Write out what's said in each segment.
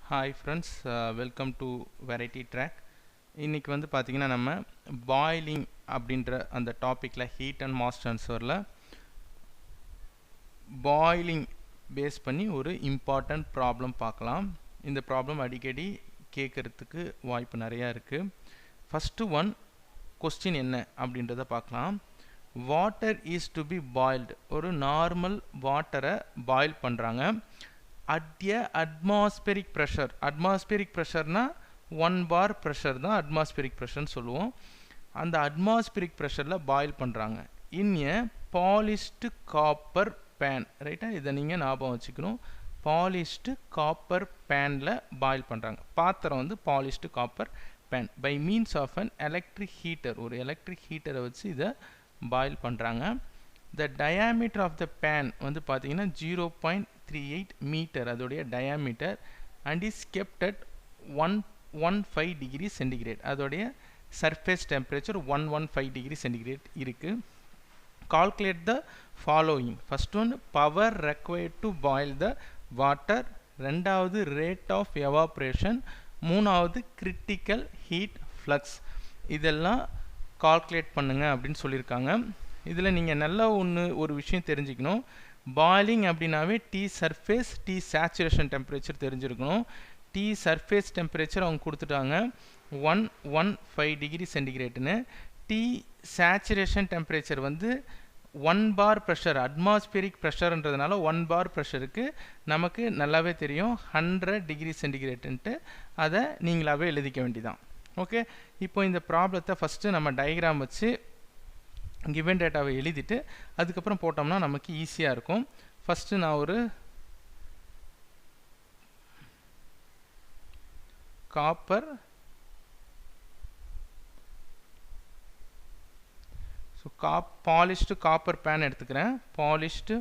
Hi friends, welcome to Variety Track. இன்னைக்கு வந்து பார்த்தீங்கன்னா நம்ம பாயிலிங் அப்படின்ற அந்த டாப்பிக்கில் ஹீட் அண்ட் மாஸ் ட்ரான்ஸ்ஃபரில் பாயிலிங் பேஸ் பண்ணி ஒரு இம்பார்ட்டன்ட் ப்ராப்ளம் பார்க்கலாம். இந்த ப்ராப்ளம் அடிக்கடி கேட்குறதுக்கு வாய்ப்பு நிறையா இருக்குது. ஃபஸ்ட்டு ஒன் கொஸ்டின் என்ன அப்படின்றத பார்க்கலாம். Water is to be boiled, ஒரு நார்மல் வாட்டரை பாயில் பண்ணுறாங்க at a atmospheric pressure. atmospheric pressureனா 1 bar pressure தான் atmospheric pressure சொல்லுவோம். அந்த atmospheric pressureல பாயில் பண்றாங்க in a polished copper pan. ரைட்டா, இதை நீங்க ஞாபகம் வச்சுக்கணும். polished copper panல பாயில் பண்றாங்க. பாத்திரம் வந்து polished copper pan by means of an electric heater. ஒரு electric heater வச்சு இதை பாயில் பண்றாங்க. the diameter of the pan வந்து பாத்தீங்கன்னா 0.38 meter அதோடைய diameter and is kept at 115 degree centigrade. அதோடைய surface temperature 115 degree centigrade இருக்கு. calculate the following. first one, power required to boil the water. ரெண்டாவது rate of evaporation. மூணாவது critical heat flux. இதெல்லாம் calculate பண்ணுங்க அப்படின்னு சொல்லியிருக்காங்க. இதில் நீங்கள் நல்லா ஒரு விஷயம் தெரிஞ்சுக்கணும். பாயிலிங் அப்படின்னாவே T surface T saturation temperature தெரிஞ்சிருக்கணும். டி சர்ஃபேஸ் டெம்பரேச்சர் அவங்க கொடுத்துட்டாங்க 115 டிகிரி சென்டிகிரேட்னு. டி சேச்சுரேஷன் டெம்பரேச்சர் வந்து 1 பார் ப்ரெஷர், அட்மாஸ்பியரிக் ப்ரெஷர்ன்றதுனால 1 பார் ப்ரெஷருக்கு நமக்கு நல்லாவே தெரியும் 100 டிகிரி சென்டிகிரேட்டுன்ட்டு. அதை நீங்களாவே எழுதிக்க வேண்டியதான். ஓகே, இப்போ இந்த ப்ராப்ளத்தை ஃபஸ்ட்டு நம்ம டயக்ராம் வச்சு கிவன் டேட்டாவை எழுதிட்டு அதுக்கப்புறம் போட்டோம்னா நமக்கு ஈஸியாக இருக்கும். ஃபஸ்ட்டு நான் ஒரு காப்பர் பாலிஷ்டு காப்பர் பேன் எடுத்துக்கிறேன். பாலிஷ்டு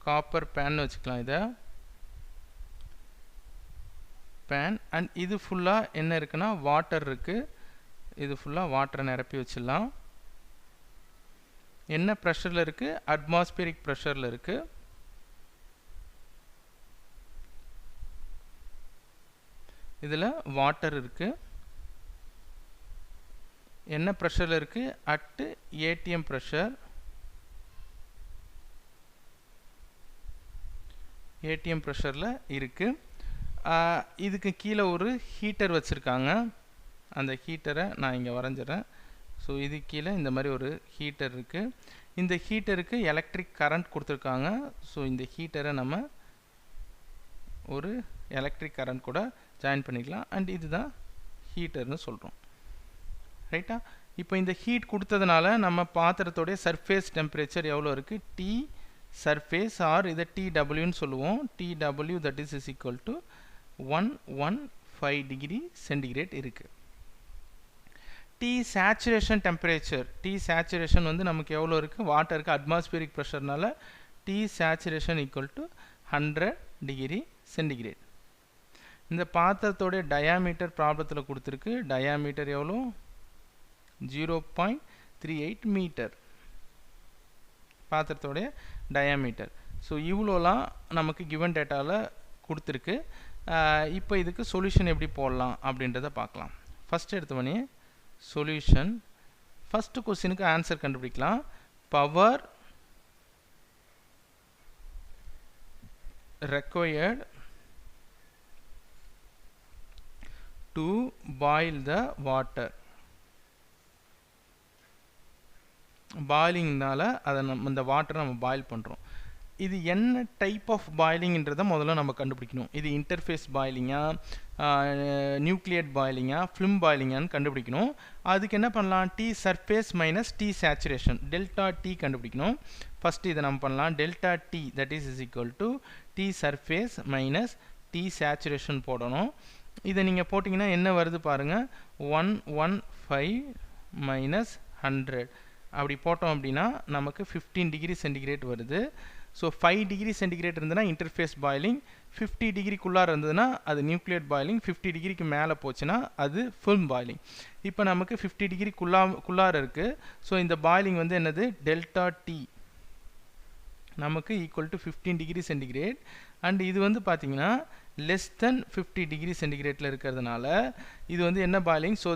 காப்பர் பேன் வச்சுக்கலாம் இதை பேன். அண்ட் இது ஃபுல்லாக என்ன இருக்குன்னா வாட்டர் இருக்குது. இது ஃபுல்லாக வாட்டரை நிரப்பி வச்சிடலாம். என்ன ப்ரெஷரில் இருக்குது? அட்மாஸ்பியரிக் ப்ரெஷரில் இருக்குது. இதில் வாட்டர் இருக்குது. என்ன ப்ரெஷரில் இருக்குது? At ATM pressure. ஏடிஎம் ப்ரெஷரில் இருக்குது. இதுக்கு கீழே ஒரு ஹீட்டர் வச்சுருக்காங்க. அந்த ஹீட்டரை நான் இங்கே வரைஞ்சிடறேன். ஸோ இது கீழே இந்த மாதிரி ஒரு ஹீட்டர் இருக்குது. இந்த ஹீட்டருக்கு எலக்ட்ரிக் கரண்ட் கொடுத்துருக்காங்க. ஸோ இந்த ஹீட்டரை நம்ம ஒரு எலக்ட்ரிக் கரண்ட் கூட ஜாயின் பண்ணிக்கலாம். அண்ட் இதுதான் ஹீட்டர்னு சொல்கிறோம். ரைட்டா, இப்போ இந்த ஹீட் கொடுத்ததுனால நம்ம பாத்திரத்தோடைய சர்ஃபேஸ் டெம்பரேச்சர் எவ்வளோ இருக்குது? டி சர்ஃபேஸ் ஆர் இதை டிடபிள்யூன்னு சொல்லுவோம். TW that is equal to 115 degree centigrade இருக்குது. T saturation temperature, T saturation வந்து நமக்கு எவ்வளோ இருக்குது? வாட்டருக்கு அட்மாஸ்பியரிக் ப்ரெஷர்னால T saturation equal to 100 degree centigrade. இந்த பாத்திரத்தோடைய டயாமீட்டர் ப்ராப்ளத்தில் கொடுத்துருக்கு. டயாமீட்டர் எவ்வளோ? 0.38 மீட்டர் பாத்திரத்தோடைய டயாமீட்டர். ஸோ இவ்வளோலாம் நமக்கு கிவன் டேட்டாவில் கொடுத்துருக்கு. இப்போ இதுக்கு சொல்யூஷன் எப்படி போடலாம் அப்படின்றத பார்க்கலாம். ஃபஸ்ட் எடுத்தவொடனே சொல்யூஷன். ஃபஸ்ட்டு கொஸ்டினுக்கு ஆன்சர் கண்டுபிடிக்கலாம். Power required to boil the water. பாயிலிங்னால அதை இந்த வாட்டரை நம்ம பாயில் பண்ணுறோம். இது என்ன டைப் ஆஃப் பாயிலிங்ன்றதை முதல்ல நம்ம கண்டுபிடிக்கணும். இது இன்டர்ஃபேஸ் பாயிலிங்கா, நியூக்ளியேட் பாயிலிங்கா, ஃபிலிம் பாயிலிங்கான்னு கண்டுபிடிக்கணும். அதுக்கு என்ன பண்ணலாம்? T surface minus T saturation, delta T கண்டுபிடிக்கணும். ஃபஸ்ட்டு இதை நம்ம பண்ணலாம். Delta T that is equal to T surface minus T saturation போடணும். இதை நீங்கள் போட்டிங்கன்னா என்ன வருது பாருங்கள், 115 மைனஸ் 100 அப்படி போட்டோம் அப்படின்னா நமக்கு 15 டிகிரி சென்டிகிரேட் வருது. ஸோ 5 டிகிரி சென்டிகிரேட் இருந்ததுன்னா இன்டர்ஃபேஸ் பாயிலிங், 50 டிகிரிக்குள்ளார இருந்ததுன்னா அது நியூக்ளியேட் பாயிலிங், 50 டிகிரிக்கு மேலே போச்சுன்னா அது ஃபில்ம் பாயிலிங். இப்போ நமக்கு 50 டிகிரிக்குள்ளார இருக்குது. ஸோ இந்த பாயிலிங் வந்து என்னது? டெல்டா டி நமக்கு equal to 15 degree centigrade. And இது வந்து பார்த்தீங்கன்னா லெஸ் தென் 50 டிகிரி சென்டிகிரேட்டில் இருக்கிறதுனால இது வந்து என்ன boiling? So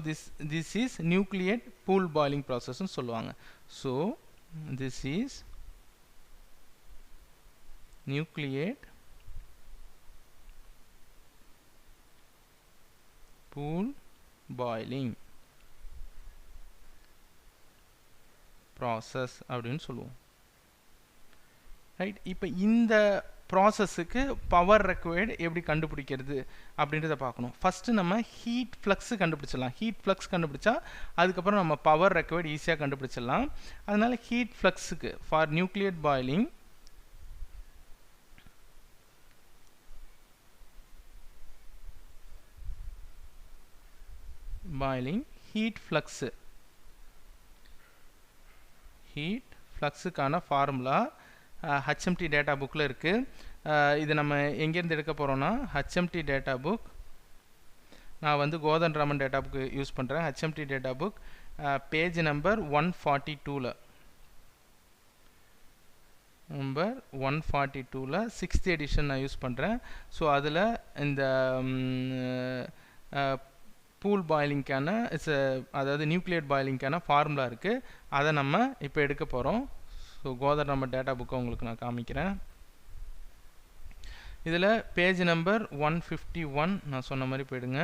this is nucleate pool boiling ப்ராசஸ்ன்னு சொல்லுவாங்க. So this is nucleate pool boiling process அப்படின்னு சொல்லுவோம். ரைட். இப்போ இந்த ப்ராசஸுக்கு பவர் ரெக்வயர்டு எப்படி கண்டுபிடிக்கிறது அப்படின்றத பார்க்கணும். ஃபஸ்ட்டு நம்ம ஹீட் ஃப்ளக்ஸு கண்டுபிடிச்சிடலாம். ஹீட் ஃப்ளக்ஸ் கண்டுபிடிச்சா அதுக்கப்புறம் நம்ம பவர் ரெக்வயர்டு ஈஸியாக கண்டுபிடிச்சிடலாம். அதனால் ஹீட் ஃப்ளக்ஸுக்கு ஃபார் நியூக்ளியேட் பாயிலிங் ஹீட் ஃப்ளக்ஸுக்கான ஃபார்முலா HMT டேட்டா புக்கில் இருக்குது. இது நம்ம எங்கேருந்து எடுக்க போகிறோன்னா HMT டேட்டா புக். நான் வந்து Kothandaraman data book use பண்ணுறேன். HMT data book page number 142ல் 6th எடிஷன் நான் யூஸ் பண்ணுறேன். ஸோ அதில் இந்த பூல் பாயிலிங்க்கான அதாவது நியூக்ளியேட் பாயிலிங்க்கான ஃபார்முலா இருக்குது. அதை நம்ம இப்போ எடுக்க போகிறோம். ஸோ கோதர் நம்ம டேட்டா புக்கை உங்களுக்கு நான் காமிக்கிறேன். இதில் பேஜ் நம்பர் 151 நான் சொன்ன மாதிரி போயிடுங்க.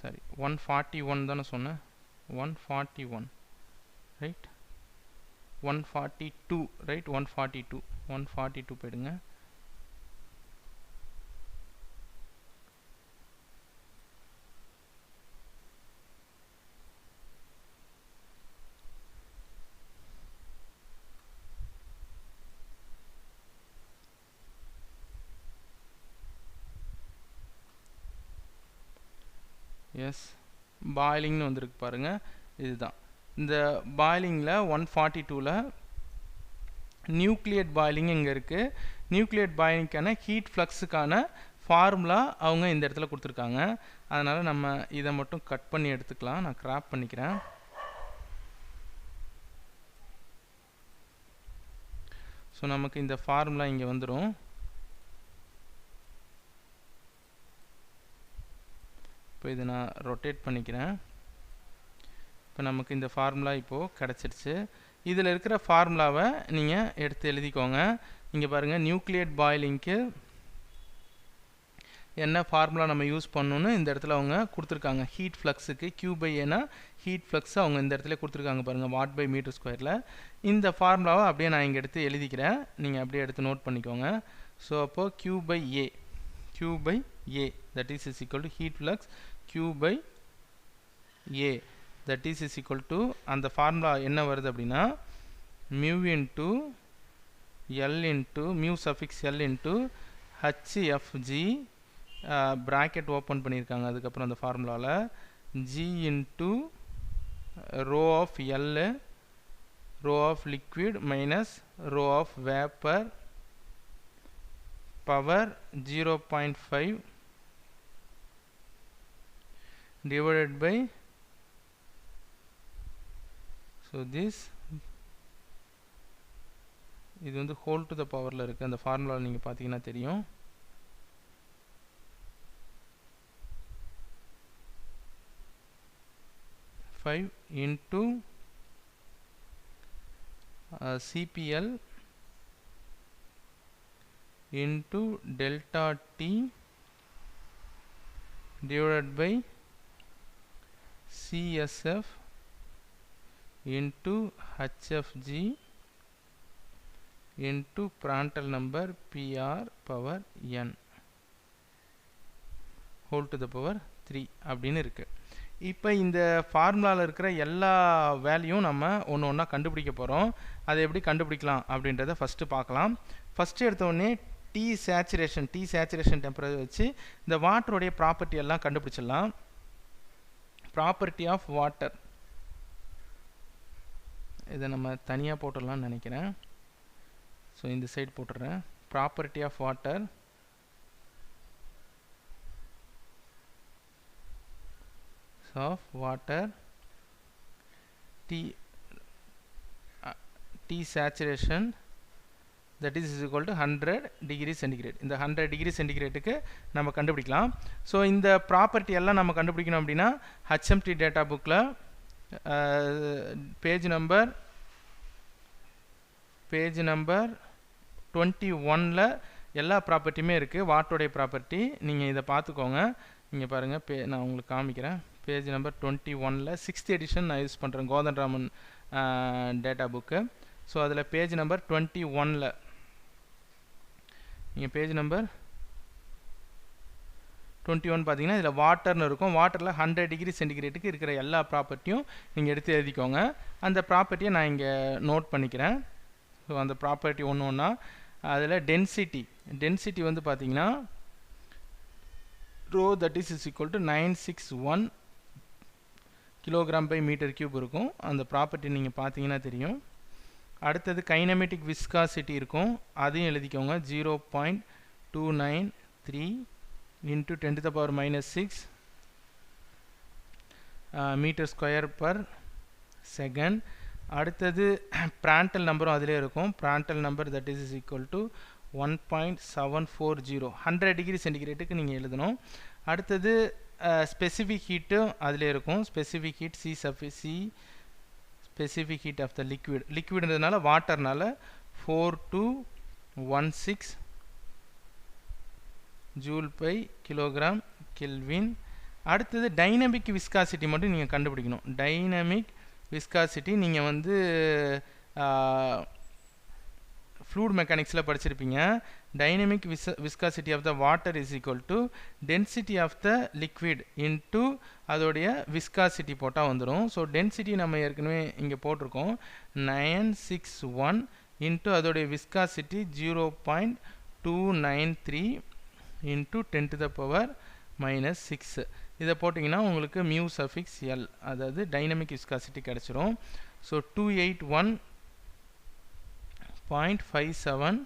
சரி 141 தானே சொன்னேன். 141 ரைட். 142 ரைட். 142 போயிடுங்க. எஸ் பாயிலிங்னு வந்திருக்கு பாருங்கள். இதுதான் இந்த பாயிலிங்கில் 142ல் நியூக்ளியேட் பாயிலிங் இங்கே இருக்குது. நியூக்ளியேட் பாயிலிங்க்கான ஹீட் ஃப்ளக்ஸுக்கான ஃபார்முலா அவங்க இந்த இடத்துல கொடுத்துருக்காங்க. அதனால் நம்ம இதை மட்டும் கட் பண்ணி எடுத்துக்கலாம். நான் கிராப் பண்ணிக்கிறேன். ஸோ நமக்கு இந்த ஃபார்முலா இங்கே வந்துடும். இப்போ இதை நான் ரொட்டேட் பண்ணிக்கிறேன். இப்போ நமக்கு இந்த ஃபார்முலா இப்போது கிடச்சிருச்சு. இதில் இருக்கிற ஃபார்முலாவை நீங்கள் எடுத்து எழுதிக்கோங்க. இங்கே பாருங்கள், நியூக்ளியேட் பாயிலிங்க்கு என்ன ஃபார்முலா நம்ம யூஸ் பண்ணணுன்னு இந்த இடத்துல அவங்க கொடுத்துருக்காங்க. ஹீட் ஃப்ளக்ஸுக்கு Q/Aனா ஹீட் ஃப்ளக்ஸ் அவங்க இந்த இடத்துல கொடுத்துருக்காங்க பாருங்கள், வாட்/மீட்டர்². இந்த ஃபார்முலாவை அப்படியே நான் இங்கே எடுத்து எழுதிக்கிறேன். நீங்கள் அப்படியே எடுத்து நோட் பண்ணிக்கோங்க. ஸோ அப்போது Q/A that is equal to heat flux Q/A that is equal to அந்த ஃபார்முலா என்ன வருது அப்படின்னா mu into L into mu suffix L into HFG bracket open பண்ணியிருக்காங்க. அதுக்கப்புறம் அந்த ஃபார்முலாவில் G into rho of L rho of liquid minus rho of vapor power 0.5 divided by so this இது வந்து whole to the powerல இருக்குது. அந்த formula நீங்கள் பார்த்தீங்கன்னா தெரியும். into CPL into delta T divided by CSF into HFG into Prandtl number PR power n whole to the power 3 அப்படின்னு இருக்குது. இப்போ இந்த ஃபார்முலாவில் இருக்கிற எல்லா வேல்யூவும் நம்ம ஒன்று ஒன்றா கண்டுபிடிக்க போகிறோம். அதை எப்படி கண்டுபிடிக்கலாம் அப்படின்றத ஃபஸ்ட்டு பார்க்கலாம். ஃபஸ்ட்டு எடுத்தோடனே T சேச்சுரேஷன் டெம்பரேச்சர் வச்சு இந்த வாட்டருடைய ப்ராப்பர்ட்டி எல்லாம் கண்டுபிடிச்சிடலாம். ப்ராப்பர்ட்டி ஆஃப் வாட்டர் இதை நம்ம தனியாக போட்டுடலாம்னு நினைக்கிறேன். ஸோ இந்த சைடு போட்டுடுறேன். Property of water of water T saturation that is equal to 100 degree centigrade. இந்த 100 degree centigradeக்கு நம்ம கண்டுபிடிக்கலாம். ஸோ இந்த ப்ராப்பர்ட்டி எல்லாம் நம்ம கண்டுபிடிக்கணும் அப்படின்னா HMT டேட்டா புக்கில் பேஜ் நம்பர் 21ல் எல்லா ப்ராப்பர்ட்டியுமே இருக்குது. வாட்டோடைய ப்ராப்பர்ட்டி நீங்கள் இதை பார்த்துக்கோங்க. நீங்கள் பாருங்கள், நான் உங்களுக்கு காமிக்கிறேன். பேஜ் நம்பர் 21ல் 6th எடிஷன் நான் யூஸ் பண்ணுறேன், கோதண்டராமன் டேட்டா புக்கு. ஸோ அதில் பேஜ் நம்பர் 21ல் நீங்கள் பேஜ் நம்பர் 21 பார்த்தீங்கன்னா இதில் வாட்டர்னு இருக்கும். வாட்டரில் 100 டிகிரி சென்டிகிரேட்டுக்கு இருக்கிற எல்லா ப்ராப்பர்ட்டியும் நீங்கள் எடுத்து எழுதிக்கோங்க. அந்த ப்ராப்பர்ட்டியை நான் இங்கே நோட் பண்ணிக்கிறேன். ஸோ அந்த ப்ராப்பர்ட்டி ஒன்று ஒன்றா அதில் டென்சிட்டி வந்து பார்த்தீங்கன்னா rho that is equal to 961 kilogram per metre cube இருக்கும். அந்த ப்ராப்பர்ட்டி நீங்கள் பார்த்தீங்கன்னா தெரியும். அடுத்தது கைனமெட்டிக் விஸ்காசிட்டி இருக்கும், அதையும் எழுதிக்கோங்க. 0.293 into 10 to the power minus 6 metre square per second. அடுத்தது பிராண்டல் நம்பரும் அதிலே இருக்கும். Prandtl number that is equal to 1.740 100 degree சென்டிகிரேட்டுக்கு நீங்கள் எழுதணும். அடுத்தது ஸ்பெசிஃபிக் ஹீட்டும் அதிலே இருக்கும். Specific heat specific heat of the liquidன்றதுனால வாட்டர்னால 4216 ஜூல் பை கிலோகிராம் கெல்வின். அடுத்தது டைனமிக் விஸ்காசிட்டி மட்டும் நீங்கள் கண்டுபிடிக்கணும். டைனமிக் விஸ்காசிட்டி நீங்கள் வந்து ஃப்ளூட் மெக்கானிக்ஸில் படிச்சிருப்பீங்க. Dynamic viscosity of the water is equal to density of the liquid into அதோடைய விஸ்காசிட்டி போட்டால் வந்துடும். ஸோ டென்சிட்டி நம்ம ஏற்கனவே இங்கே போட்டிருக்கோம், 961 இன்ட்டு அதோடைய viscosity 0.293 into 10 to the power minus 6. இதை போட்டிங்கன்னா உங்களுக்கு மியூ சஃபிக்ஸ் எல், அதாவது டைனமிக் விஸ்காசிட்டி கிடச்சிரும். So 281.57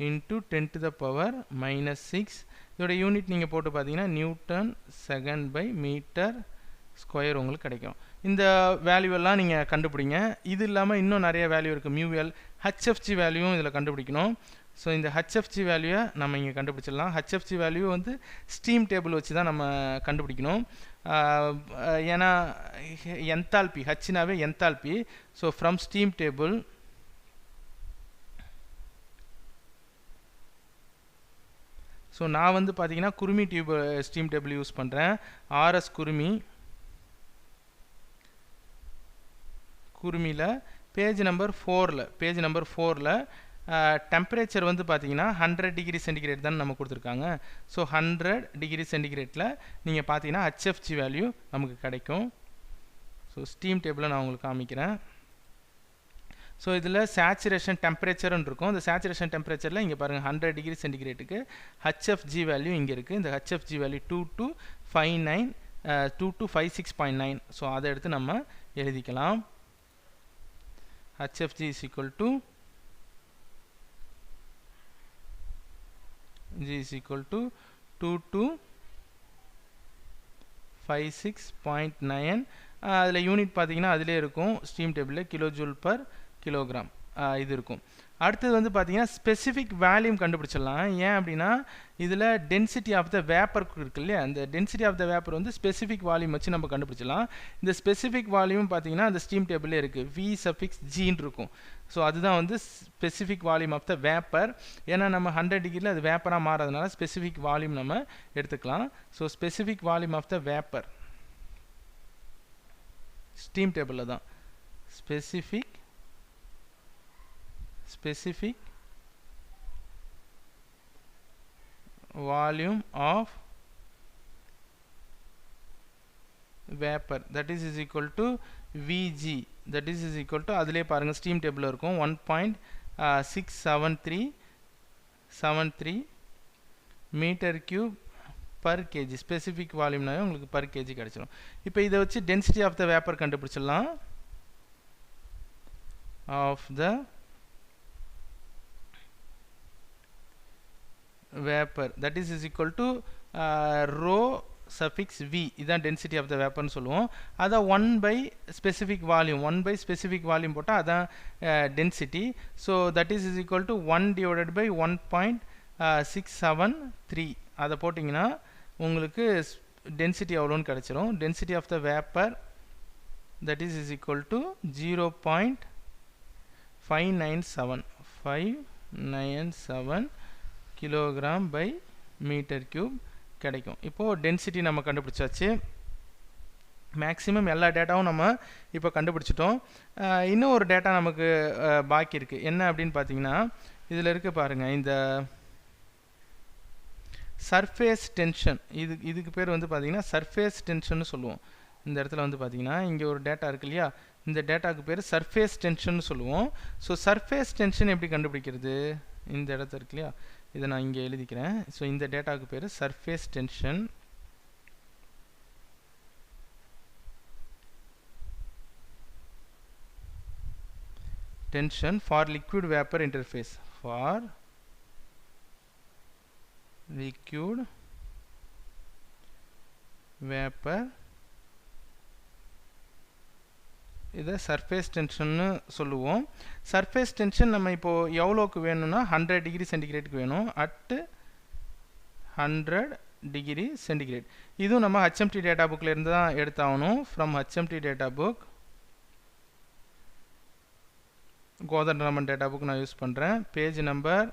into 10 to the power minus 6. இதோட யூனிட் நீங்கள் போட்டு பார்த்தீங்கன்னா newton second per metre square உங்களுக்கு கிடைக்கும். இந்த வேல்யூவெல்லாம் நீங்கள் கண்டுபிடிங்க. இது இல்லாமல் இன்னும் நிறைய வேல்யூ இருக்குது. மியூஎல் ஹச்எஃப்ஜி வேல்யூவும் இதில் கண்டுபிடிக்கணும். ஸோ இந்த ஹச்எஃப்ஜி வேல்யூவை நம்ம இங்கே கண்டுபிடிச்சிடலாம். ஹச்எஃப்ஜி வேல்யூ வந்து ஸ்டீம் டேபிள் வச்சு தான் நம்ம கண்டுபிடிக்கணும். ஏன்னா என்தால்பி, ஹச்னாவே enthalpy. So from steam table so நான் வந்து பார்த்தீங்கன்னா குருமி ஸ்டீம் டேபிள் யூஸ் பண்ணுறேன். ஆர்எஸ் குருமியில் பேஜ் நம்பர் 4ல் டெம்பரேச்சர் வந்து பார்த்தீங்கன்னா 100 டிகிரி சென்டிகிரேட் தான் நம்ம கொடுத்துருக்காங்க. ஸோ 100 டிகிரி சென்டிகிரேட்டில் நீங்கள் பார்த்தீங்கன்னா ஹச்எஃப்ஜி வேல்யூ நமக்கு கிடைக்கும். ஸோ ஸ்டீம் டேபிளை நான் உங்களுக்கு காமிக்கிறேன். ஸோ இதில் சேச்சுரேஷன் டெம்பரேச்சர்னு இருக்கும். இந்த சேச்சுரேஷன் டெம்பரேச்சரில் இங்கே பாருங்கள் 100 டிகிரி சென்டிகிரேட்டுக்கு ஹச்எஃப்ஜி வேல்யூ இங்கே இருக்குது. இந்த ஹச்எஃப்ஜி வேல்யூ 2256.9. ஸோ அதை எடுத்து நம்ம எழுதிக்கலாம். ஹச்எஃப்ஜி is equal to G is equal to 2256.9. அதில் யூனிட் பார்த்தீங்கன்னா அதிலே இருக்கும். ஸ்டீம் டேபிளில் கிலோ ஜூல் பர் கிலோகிராம் இது இருக்கும். அடுத்தது வந்து பார்த்தீங்கன்னா ஸ்பெசிஃபிக் வேல்யூம் கண்டுபிடிச்சிடலாம். ஏன் அப்படின்னா இதில் டென்சிட்டி ஆஃப் த வேப்பர் இருக்கு இல்லையா, அந்த டென்சிட்டி ஆஃப் த வேப்பர் வந்து ஸ்பெசிஃபிக் வால்யூம் வச்சு நம்ம கண்டுபிடிச்சிடலாம். இந்த ஸ்பெசிஃபிக் வால்யூம் பார்த்தீங்கன்னா அந்த ஸ்டீம் டேபிளே இருக்குது, V சஃபிக்ஸ் Gன்னு இருக்கும். ஸோ அதுதான் வந்து specific volume of the vapour. ஏன்னா நம்ம 100 டிகிரியில் அது வேப்பராக மாறதுனால ஸ்பெசிஃபிக் வால்யூம் நம்ம எடுத்துக்கலாம். So specific volume of the vapour steam டேபிளில் தான் specific volume of vapor that is equal to Vg, that is equal to அதிலே பாருங்க ஸ்டீம் டேபிள் இருக்கும் 1.673 metre cube per kg. Specific வால்யூம்னாவே உங்களுக்கு பர் கேஜி கிடைச்சிடும். இப்போ இதை வச்சு டென்சிட்டி ஆஃப் த வேப்பர் கண்டுபிடிச்சிடலாம். Of the vapor that is equal to rho suffix v இதான் density of the vapor னு சொல்லுவோம். அத 1 by specific volume 1 by specific volume போட்டா அதான் density. So that is equal to 1 divided by 1.673 அத போட்டிங்கன்னா உங்களுக்கு density எவ்வளவுன்னு கிடைச்சிரும். Density of the vapor that is equal to 0.597 kilogram by meter cube கிடைக்கும். இப்போ டென்சிட்டி நம்ம கண்டுபிடிச்சாச்சு. மேக்ஸிமம் எல்லா டேட்டாவும் நம்ம இப்போ கண்டுபிடிச்சிட்டோம். இன்னும் ஒரு டேட்டா நமக்கு பாக்கி இருக்கு. என்ன அப்படின்னு பார்த்தீங்கன்னா இதில் இருக்கு பாருங்க, இந்த சர்ஃபேஸ் டென்ஷன். இதுக்கு பேர் வந்து பார்த்தீங்கன்னா சர்ஃபேஸ் டென்ஷன் சொல்லுவோம். இந்த இடத்துல வந்து பார்த்தீங்கன்னா இங்கே ஒரு டேட்டா இருக்கு இல்லையா, இந்த டேட்டாவுக்கு பேர் சர்ஃபேஸ் டென்ஷன் சொல்லுவோம். ஸோ சர்ஃபேஸ் டென்ஷன் எப்படி கண்டுபிடிக்கிறது? இந்த இடத்துல இருக்கு இல்லையா, இதை நான் இங்கே எழுதிக்கிறேன். ஸோ இந்த டேட்டாவுக்கு பேர் surface tension. Tension for liquid vapor interface. For liquid vapor இதை சர்ஃபேஸ் டென்ஷன்னு சொல்லுவோம். சர்ஃபேஸ் டென்ஷன் நம்ம இப்போ எவ்வளோக்கு வேணும்னா 100 டிகிரி சென்டிகிரேடுக்கு வேணும். At 100 degree centigrade. இதுவும் நம்ம HMT டேட்டா புக்கில் இருந்து தான் எடுத்தாகணும். From HMT data book, Kothandaraman data book நான் யூஸ் பண்ணுறேன். பேஜ் நம்பர்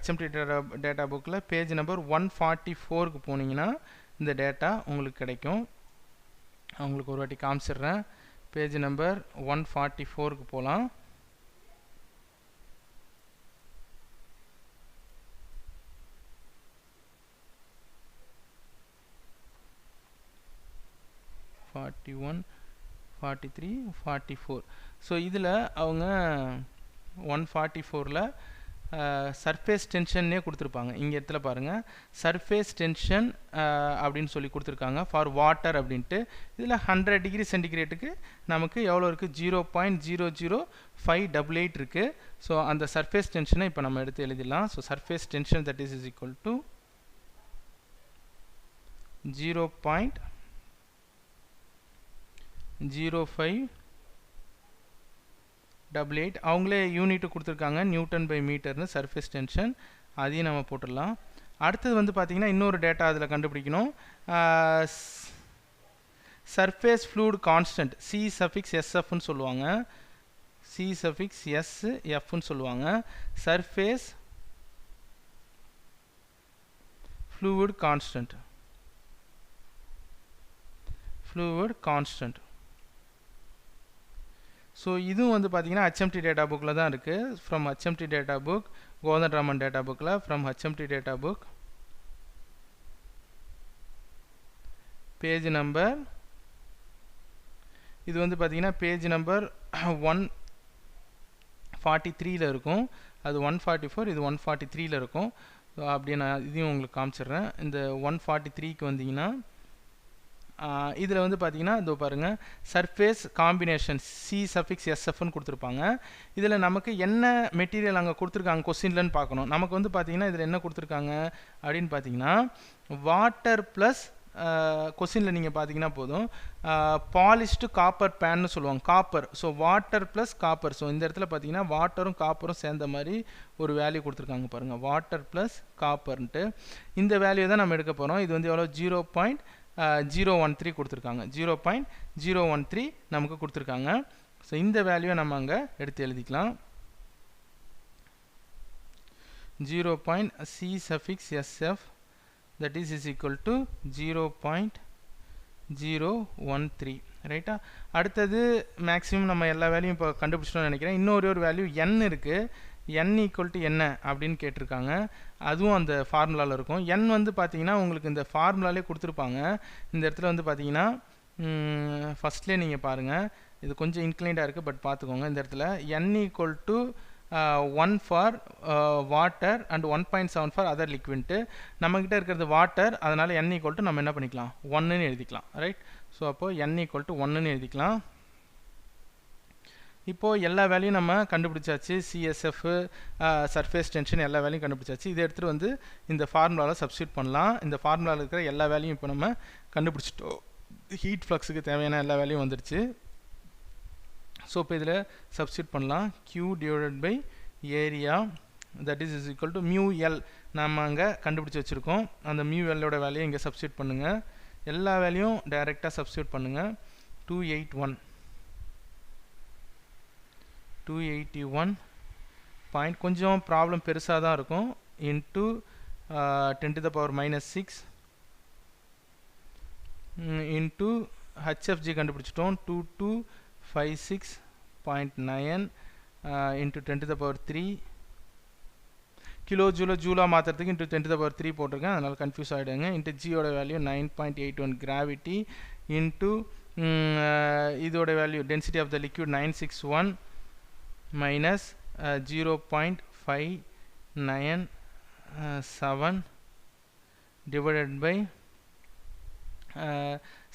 HMT டேட்டா புக்கில் பேஜ் நம்பர் 144க்கு போனீங்கன்னா இந்த டேட்டா உங்களுக்கு கிடைக்கும். உங்களுக்கு ஒரு வாட்டி காமிச்சிடுறேன். பேஜ் நம்பர் 144க்கு போகலாம். (41, 43, 44). ஸோ இதில் அவங்க 144ல் சர்ஃபேஸ் டென்ஷன்னே கொடுத்துருப்பாங்க. இங்கே இடத்துல பாருங்கள், சர்ஃபேஸ் டென்ஷன் அப்படின்னு சொல்லி கொடுத்துருக்காங்க ஃபார் வாட்டர் அப்படின்ட்டு. இதில் 100 டிகிரி சென்டிகிரேட்டுக்கு நமக்கு எவ்வளோ இருக்குது? 0.00588 இருக்குது. ஸோ அந்த சர்ஃபேஸ் டென்ஷனை இப்போ நம்ம எடுத்து எழுதிடலாம். So surface tension that is equal to 0.0588. அவங்களே யூனிட் கொடுத்துருக்காங்க, நியூட்டன் பை மீட்டர்னு சர்ஃபேஸ் டென்ஷன். அதையும் நம்ம போட்டுடலாம். அடுத்தது வந்து பார்த்தீங்கன்னா இன்னொரு டேட்டா அதில் கண்டுபிடிக்கணும். சர்ஃபேஸ் ஃப்ளூயிட் கான்ஸ்டன்ட் C சஃபிக்ஸ் SFன்னு சொல்லுவாங்க. C சஃபிக்ஸ் SFன்னு சொல்லுவாங்க. Surface fluid constant. ஸோ இதுவும் வந்து பார்த்தீங்கன்னா HMT டேட்டா புக்கில் தான் இருக்குது. From HMT data book, Kothandaraman data புக்கில் from HMT data book, page number இது வந்து பார்த்தீங்கன்னா பேஜ் நம்பர் 143ல் இருக்கும். அது 144, இது 143ல் இருக்கும். ஸோ அப்படியே நான் இதையும் உங்களுக்கு காமிச்சிடுறேன். இந்த 143க்கு வந்தீங்கன்னா இதில் வந்து பார்த்தீங்கன்னா இதோ பாருங்கள், சர்ஃபேஸ் காம்பினேஷன் C சஃபிக்ஸ் SFன்னு கொடுத்துருப்பாங்க. இதில் நமக்கு என்ன மெட்டீரியல் அங்கே கொடுத்துருக்காங்க கொஸ்டின்லன்னு பார்க்கணும். நமக்கு வந்து பார்த்தீங்கன்னா இதில் என்ன கொடுத்துருக்காங்க அப்படின்னு பார்த்தீங்கன்னா வாட்டர் ப்ளஸ் கொஸ்டினில் நீங்கள் பார்த்தீங்கன்னா போதும், பாலிஷ்டு காப்பர் பேன்னு சொல்லுவாங்க, copper. So water plus copper. So இந்த இடத்துல பார்த்தீங்கன்னா வாட்டரும் காப்பரும் சேர்ந்த மாதிரி ஒரு வேல்யூ கொடுத்துருக்காங்க பாருங்கள், வாட்டர் ப்ளஸ் காப்பர்ன்ட்டு. இந்த வேல்யூ தான் நம்ம எடுக்க போகிறோம். இது வந்து எவ்வளோ? 0.013 கொடுத்துருக்காங்க. 0.013 நமக்கு கொடுத்துருக்காங்க. ஸோ இந்த வேல்யூவை நம்ம அங்கே எடுத்து எழுதிக்கலாம். 0.C suffix SF that is equal to 0.013. ரைட்டா? அடுத்தது மேக்ஸிமம் நம்ம எல்லா வேல்யூயும் இப்போ கண்டுபிடிச்சிட்டோம்னு நினைக்கிறேன். இன்னொரு ஒரு வேல்யூ n இருக்குது. n ஈக்குவல் டு என்ன அப்படின்னு கேட்டிருக்காங்க. அதுவும் அந்த ஃபார்முலாவில் இருக்கும். n வந்து பார்த்தீங்கன்னா உங்களுக்கு இந்த ஃபார்முலாலே கொடுத்துருப்பாங்க. இந்த இடத்துல வந்து பார்த்தீங்கன்னா ஃபஸ்ட்லேயே நீங்கள் பாருங்கள், இது கொஞ்சம் இன்க்ளைண்டாக இருக்குது, பட் பார்த்துக்கோங்க. இந்த இடத்துல n equal to 1 for water and 1.7 for other லிக்வின்ட்டு. நம்மக்கிட்ட இருக்கிறது வாட்டர், அதனால் n ஈக்குவல் டு நம்ம என்ன பண்ணிக்கலாம்? 1ன்னு எழுதிக்கலாம். ரைட்? ஸோ அப்போது n ஈக்குவல் டு 1ன்னு எழுதிக்கலாம். இப்போ எல்லா வேல்யூம் நம்ம கண்டுபிடிச்சாச்சு. சிஎஸ்எஃப், சர்ஃபேஸ் டென்ஷன் எல்லா வேல்யூம் கண்டுபிடிச்சாச்சு. இதை எடுத்துகிட்டு வந்து இந்த ஃபார்முலாவில் சப்ஸ்டியூட் பண்ணலாம். இந்த ஃபார்முலாவில் இருக்கிற எல்லா வேல்யூம் இப்போ நம்ம கண்டுபிடிச்சிட்டோம். ஹீட் ஃப்ளக்ஸுக்கு தேவையான எல்லா வேல்யூம் வந்துருச்சு. ஸோ இப்போ இதில் சப்ஸ்டியூட் பண்ணலாம். Q divided by area that is equal to mu L நம்ம அங்கே கண்டுபிடிச்சி வச்சுருக்கோம். அந்த மியூ எல்லோட வேல்யூயை இங்கே சப்ஸ்டியூட் பண்ணுங்கள். எல்லா வேல்யூம் டைரெக்டாக சப்ஸ்டியூட் பண்ணுங்கள். 281 பாயிண்ட் கொஞ்சம் ப்ராப்ளம் பெருசாக தான் இருக்கும். Into 10 to the power -6 into ஹெச்எஃப்ஜி கண்டுபிடிச்சிட்டோம். 2256.9 into 10 to the power 3 kilo ஜூலா மாற்றுறதுக்கு இன்ட்டு 10 to the power 3 போட்டிருக்கேன், அதனால் கன்ஃபியூஸ் ஆகிடுங்க. இன்ட்டு ஜியோட வேல்யூ 9.81 கிராவிட்டி இன்ட்டு இதோட value density of the liquid 961 minus 0.597 divided by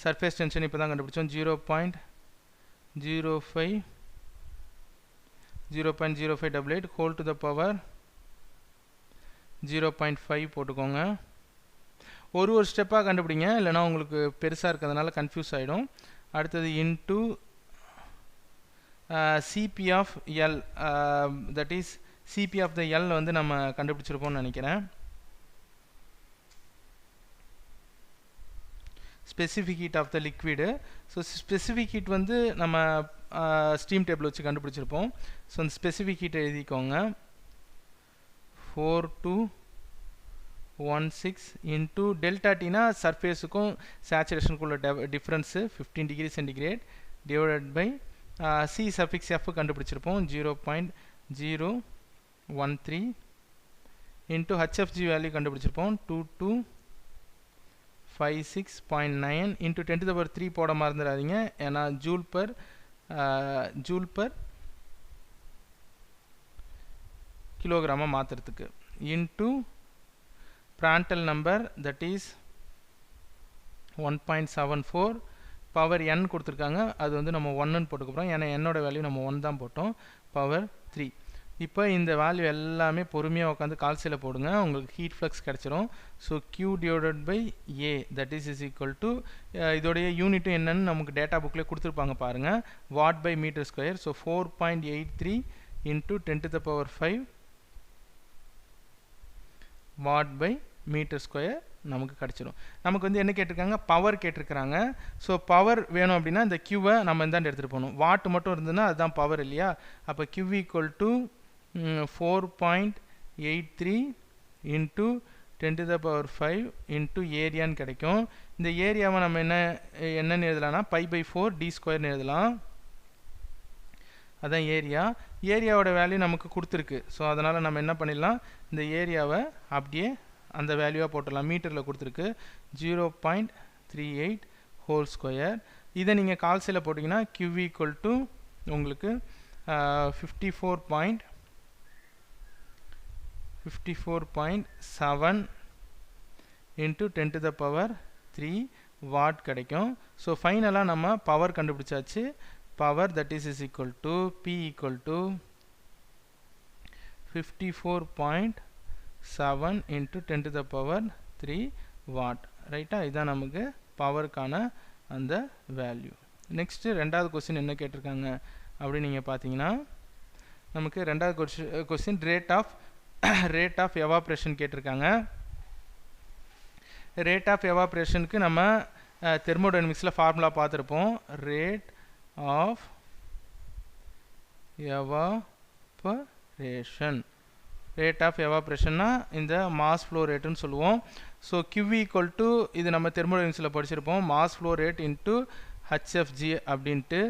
surface tension இப்போ தான் கண்டுபிடிச்சோம் 0.0588 whole to the power 0.5 போட்டுக்கோங்க. ஒரு ஸ்டெப்பாக கண்டுபிடிங்க, இல்லைனா உங்களுக்கு பெருசாக இருக்கிறதுனால கன்ஃபியூஸ் ஆகிடும். அடுத்தது into CP of L that is CP of the L வந்து நம்ம கண்டுபிடிச்சிருப்போம்னு நினைக்கிறேன். Specific heat of the liquid. So specific heat வந்து நம்ம ஸ்டீம் டேபிள் வச்சு கண்டுபிடிச்சிருப்போம். ஸோ அந்த ஸ்பெசிஃபிக் ஹீட் எழுதிக்கோங்க. 4216 இன்ட்டு டெல்டா டீனா சர்ஃபேஸுக்கும் சேச்சுரேஷனுக்குள்ள difference 15 degree centigrade divided by C சஃபிக்ஸ் எஃப் கண்டுபிடிச்சிருப்போம் 0.013 இன்ட்டு ஹெச்எஃப்ஜி வேல்யூ கண்டுபிடிச்சிருப்போம் 2256.9 இன்ட்டு 10 to the power 3 போட மறந்துடாதீங்க, ஏன்னா ஜூல் பர் கிலோகிராமாக மாற்றுறதுக்கு into Prandtl number that is 1.74 power n கொடுத்துருக்காங்க. அது வந்து நம்ம 1ன்னு போட்டுக்க போகிறோம், ஏன்னா என்னோட வேல்யூ நம்ம 1 தான் போட்டோம். பவர் 3. இப்போ இந்த வேல்யூ எல்லாமே பொறுமையாக உட்காந்து கால்சியில் போடுங்க, உங்களுக்கு ஹீட் ஃப்ளக்ஸ் கிடச்சிரும். So Q divided by A that is equal to இதோடைய யூனிட்டும் என்னன்னு நமக்கு டேட்டா புக்கில் கொடுத்துருப்பாங்க பாருங்கள், watt per metre square. So 4.83 into 10 to the power 5 watt per metre square நமக்கு கிடச்சிரும். நமக்கு வந்து என்ன கேட்டிருக்காங்க, பவர் கேட்டிருக்கிறாங்க. ஸோ பவர் வேணும் அப்படின்னா இந்த கியூவை நம்ம இந்தாண்டு எடுத்துகிட்டு போகணும். வாட் மட்டும் இருந்ததுன்னா அதுதான் பவர் இல்லையா. அப்போ Q equal to 4.83 into 10 to the power 5 into ஏரியான்னு கிடைக்கும். இந்த ஏரியாவை நம்ம என்னன்னு எழுதலாம்னா π/4 d² எழுதலாம். அதான் ஏரியா. ஏரியாவோட வேல்யூ நமக்கு கொடுத்துருக்கு. ஸோ அதனால் நம்ம என்ன பண்ணிடலாம், இந்த ஏரியாவை அப்படியே அந்த வேல்யூவாக போட்டுடலாம். மீட்டரில் கொடுத்துருக்கு 0.38 ஹோல் ஸ்கொயர். இதை நீங்கள் கால்சியில் போட்டிங்கன்னா Q ஈக்குவல் டு உங்களுக்கு 54.7 into 10 to the power 3 what கிடைக்கும். ஸோ ஃபைனலாக நம்ம பவர் கண்டுபிடிச்சாச்சு. Power that is equal to P equal to 54.7 into 10 to the power 3 what. ரைட்டா, இதுதான் நமக்கு பவருக்கான அந்த வேல்யூ. நெக்ஸ்ட்டு ரெண்டாவது கொஸ்டின் என்ன கேட்டிருக்காங்க அப்படின்னு நீங்கள் பார்த்தீங்கன்னா, நமக்கு ரெண்டாவது கொஸ்டின் ரேட் ஆஃப் எவாப்ரேஷன் கேட்டிருக்காங்க. ரேட் ஆஃப் எவாப்ரேஷனுக்கு நம்ம தெர்மோடைனமிக்ஸில் ஃபார்முலா பார்த்துருப்போம். Rate of evaporation. Rate of எவாப்ரேஷன்னா இந்த மாஸ் ஃப்ளோ ரேட்டுன்னு சொல்லுவோம். ஸோ Q ஈக்குவல் டு இது நம்ம தெர்மோடைனமிக்ஸில் படிச்சிருப்போம், மாஸ் ஃப்ளோ ரேட் இன்ட்டு ஹெச்எஃப்ஜி அப்படின்ட்டு.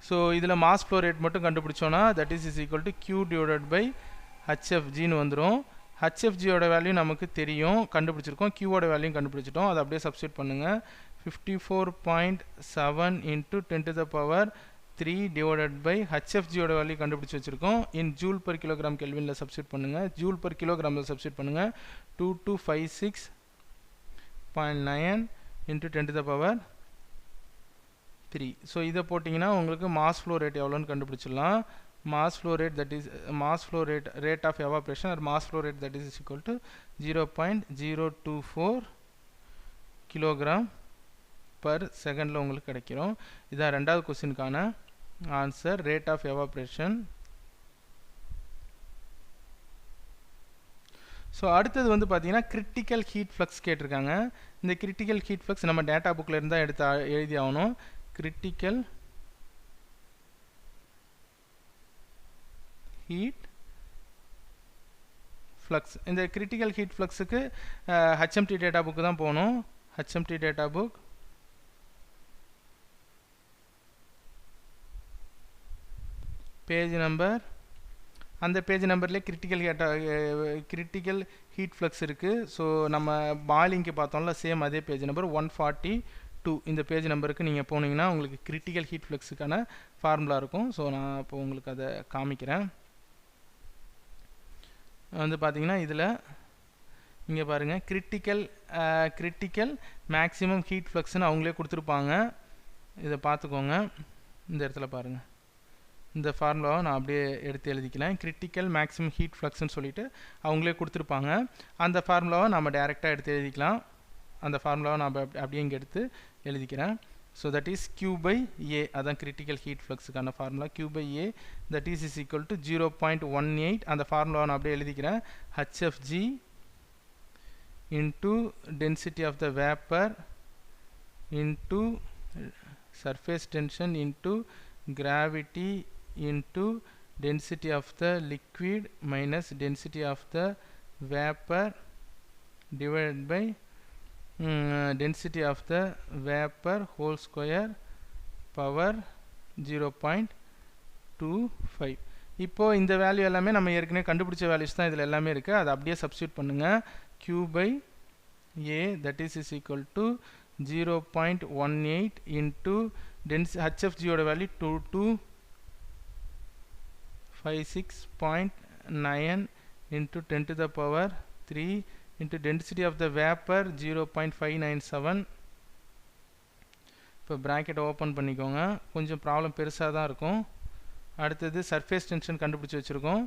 ஸோ இதில் மாஸ் ஃப்ளோ ரேட் மட்டும் கண்டுபிடிச்சோன்னா that is equal to Q divided by ஹெச்எஃப்ஜின்னு வந்துடும். ஹெச்எஃப்ஜியோட வேல்யூ நமக்கு தெரியும், கண்டுபிடிச்சிருக்கோம். Qவோட வேல்யூ கண்டுபிடிச்சிட்டோம், அதை அப்படியே சப்ஸ்டியூட் பண்ணுங்கள். 54.7 into 10 to the power 3 divided by ஹெச்எஃப்ஜியோட வேல்யூ கண்டுபிடிச்சி வச்சுருக்கோம். இன் ஜூல் பர் கிலோகிராம் கெல்வினில் சப்ஸ்டியூட் பண்ணுங்கள். ஜூல் பர் கிலோகிராமில் சப்ஸ்டியூட் பண்ணுங்கள். 2256.9 into 10 to the power 3. So இதை போட்டிங்கன்னா உங்களுக்கு மாஸ் ஃப்ளோ ரேட் எவ்வளோன்னு கண்டுபிடிச்சிடலாம். mass flow rate, that is rate of evaporation, or mass flow rate, that is equal to 0.024 kilogram per second உங்களுக்கு கிடைக்கும். இதான் ரெண்டாவது क्वेश्चनக்கான answer, rate of evaporation. So அடுத்தது வந்து பார்த்தீங்கன்னா கிரிட்டிக்கல் ஹீட் ஃப்ளக்ஸ் கேட்டிருக்காங்க. இந்த கிரிட்டிக்கல் ஹீட் ஃப்ளக்ஸ் நம்ம டேட்டா புக்கில் இருந்தால் எழுதி ஆகணும். கிரிட்டிக்கல் ஹீட் ஃப்ளக்ஸ், இந்த கிரிட்டிக்கல் ஹீட் ஃப்ளக்ஸுக்கு HMT டேட்டா புக்கு தான் போகணும். HMT data book page number, அந்த பேஜ் நம்பர்லேயே கிரிட்டிக்கல் ஹீட் ஃப்ளக்ஸ் இருக்குது. ஸோ நம்ம பாயிலிங்க்கு பார்த்தோம்ல, சேம் அதே பேஜ் நம்பர் 142, இந்த பேஜ் நம்பருக்கு நீங்கள் போனீங்கன்னா உங்களுக்கு கிரிட்டிக்கல் ஹீட் ஃப்ளக்ஸுக்கான ஃபார்முலா இருக்கும். ஸோ நான் இப்போ உங்களுக்கு அதை காமிக்கிறேன். வந்து பார்த்தீங்கன்னா இதில் இங்கே பாருங்கள், கிரிட்டிக்கல் மேக்ஸிமம் ஹீட் ஃப்ளக்ஸ்னு அவங்களே கொடுத்துருப்பாங்க. இதை பார்த்துக்கோங்க. இந்த இடத்துல பாருங்கள், இந்த ஃபார்முலாவை நான் அப்படியே எடுத்து எழுதிக்கலாம். கிரிட்டிக்கல் மேக்ஸிமம் ஹீட் ஃப்ளக்ஸ்னு சொல்லிட்டு அவங்களே கொடுத்துருப்பாங்க. அந்த ஃபார்முலாவை நம்ம டைரெக்டாக எடுத்து எழுதிக்கலாம். அந்த ஃபார்முலாவை நான் அப்படியே இங்கே எடுத்து எழுதிக்கிறேன். So that is Q by A, அதான் கிரிட்டிக்கல் ஹீட் ஃப்ளக்ஸுக்கான formula. Q by A that is equal to 0.18. அந்த ஃபார்முலாவை நான் அப்படியே எழுதிக்கிறேன். HFG into density of the vapor into surface tension into gravity into density of the liquid minus density of the vapor divided by density of the vapor whole square power 0.25. இப்போ இந்த value எல்லாமே நம்ம ஏற்கனவே கண்டுபிடிச்ச values தான் இதில் எல்லாமே இருக்குது. அதை அப்படியே சப்ஸ்டியூட் பண்ணுங்கள். Q by A that is equal to 0.18 into HFG ஓட value 2256.9 into 10 to the power 3 into density of the vapor 0.597. இப்போ bracket ஓப்பன் பண்ணிக்கோங்க. கொஞ்சம் ப்ராப்ளம் பெருசாக தான் இருக்கும். அடுத்தது சர்ஃபேஸ் டென்ஷன் கண்டுபிடிச்சி வச்சுருக்கோம்.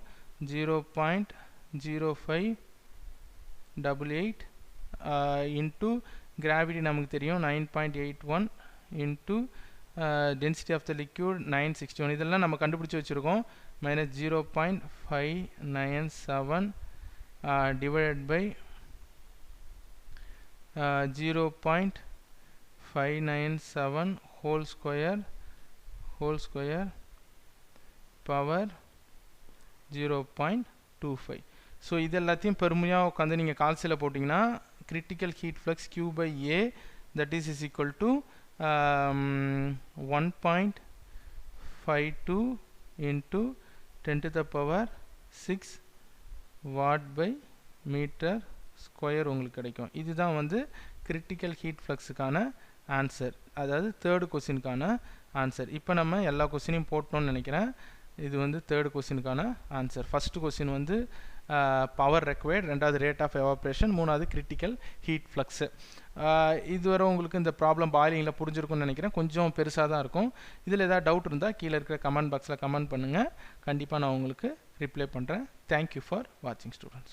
0.0588 into gravity நமக்கு தெரியும் 9.81 into density of the liquid 961. இதெல்லாம் நம்ம கண்டுபிடிச்சி வச்சுருக்கோம். minus 0.597 divided by 0.597 whole square power 0.25. So இது எல்லாத்தையும் பெருமையாக உட்காந்து நீங்கள் கால்சியில் போட்டிங்கன்னா critical heat flux Q by A that is equal to 1.52 into 10 to the power 6 watt by meter square உங்களுக்கு கிடைக்கும். இதுதான் வந்து critical heat fluxக்கான ஆன்சர், அதாவது தேர்டு கொஸ்டினுக்கான ஆன்சர். இப்போ நம்ம எல்லா கொஸ்டினையும் போட்டோம்னு நினைக்கிறேன். இது வந்து தேர்டு கொஸ்டினுக்கான ஆன்சர். ஃபஸ்ட்டு கொஸ்டின் வந்து பவர் ரெக்வயர்ட், ரெண்டாவது ரேட் ஆஃப் எவாப்ரேஷன், மூணாவது கிரிட்டிக்கல் ஹீட் ஃப்ளக்ஸு. இதுவரை உங்களுக்கு இந்த ப்ராப்ளம் பாயிலிங்கில் புரிஞ்சிருக்கும்னு நினைக்கிறேன். கொஞ்சம் பெருசாக தான் இருக்கும். இதில் ஏதாவது டவுட் இருந்தால் கீழே இருக்கிற கமெண்ட் பாக்ஸில் கமெண்ட் பண்ணுங்கள். கண்டிப்பாக நான் உங்களுக்கு ரிப்ளை பண்ணுறேன். தேங்க்யூ ஃபார் வாட்சிங் ஸ்டூடெண்ட்ஸ்.